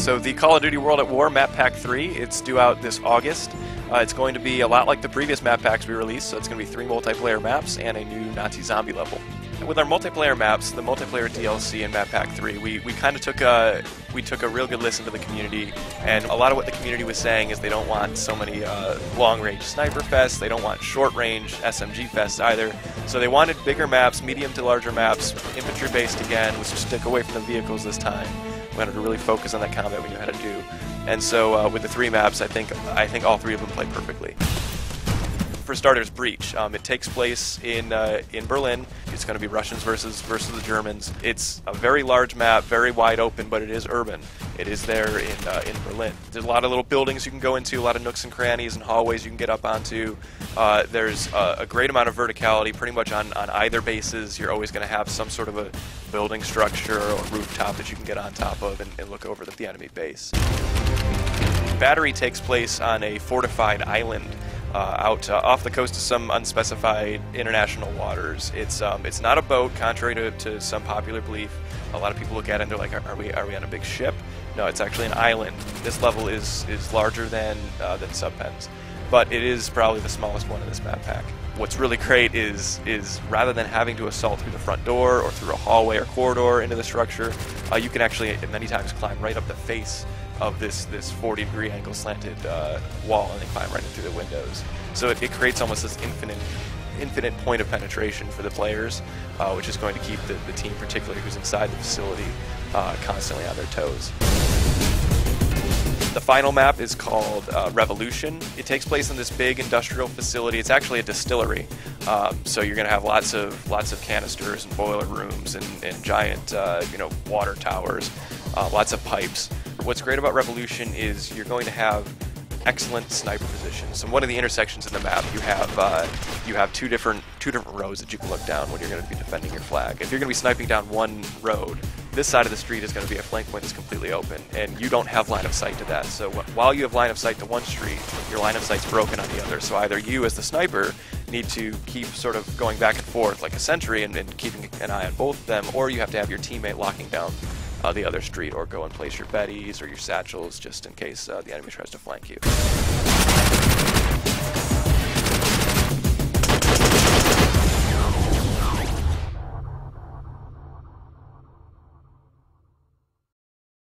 So the Call of Duty World at War Map Pack 3, it's due out this August. It's going to be a lot like the previous map packs we released, so it's going to be 3 multiplayer maps and a new Nazi zombie level. With our multiplayer maps, the multiplayer DLC in Map Pack 3, we kind of took a real good listen to the community, and a lot of what the community was saying is they don't want so many long-range sniper fests, they don't want short-range SMG fests either, so they wanted bigger maps, medium to larger maps, infantry-based again, with stick away from the vehicles this time. We wanted to really focus on that combat we knew how to do, and so with the 3 maps, I think all 3 of them play perfectly. For starters, Breach. It takes place in Berlin. It's going to be Russians versus the Germans. It's a very large map, very wide open, but it is urban. It is there in Berlin. There's a lot of little buildings you can go into, a lot of nooks and crannies and hallways you can get up onto. There's a great amount of verticality pretty much on either bases. You're always going to have some sort of a building structure or rooftop that you can get on top of and look over at the enemy base. Battery takes place on a fortified island out off the coast of some unspecified international waters. It's not a boat, contrary to some popular belief. A lot of people look at it and they're like, are we on a big ship? No, it's actually an island. This level is larger than Subpens, but it is probably the smallest one in this map pack. What's really great is rather than having to assault through the front door or through a hallway or corridor into the structure, you can actually many times climb right up the face of this 40-degree angle slanted wall and then climb right in through the windows. So it creates almost this infinite point of penetration for the players, which is going to keep the team, particularly who's inside the facility, constantly on their toes. The final map is called Revolution. It takes place in this big industrial facility. It's actually a distillery, so you're going to have lots of canisters and boiler rooms and giant water towers, lots of pipes. What's great about Revolution is you're going to have excellent sniper positions. So one of the intersections in the map, you have two different roads that you can look down when you're going to be defending your flag. If you're going to be sniping down one road, this side of the street is going to be a flank point that's completely open, and you don't have line of sight to that. So while you have line of sight to one street, your line of sight's broken on the other. So either you, as the sniper, need to keep sort of going back and forth like a sentry and keeping an eye on both of them, or you have to have your teammate locking down the other street, or go and place your betties or your satchels just in case the enemy tries to flank you.